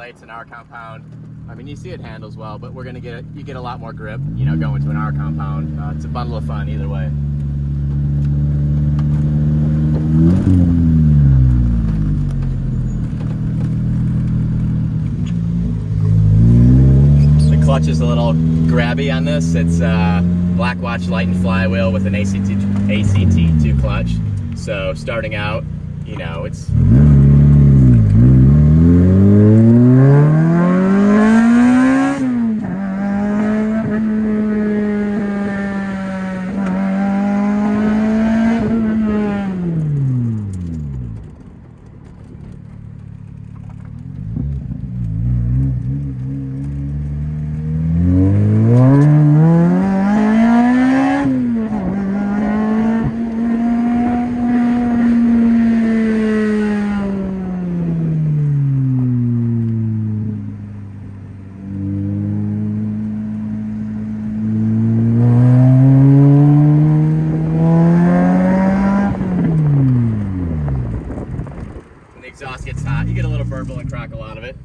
It's in our compound. I mean, you see it handles well, but we're gonna you get a lot more grip, you know, going to an R compound. It's a bundle of fun either way. The clutch is a little grabby on this. It's Black Watch light and flywheel with an ACT2 clutch. So starting out, you know, it's exhaust gets hot, you get a little burble and crackle out of it.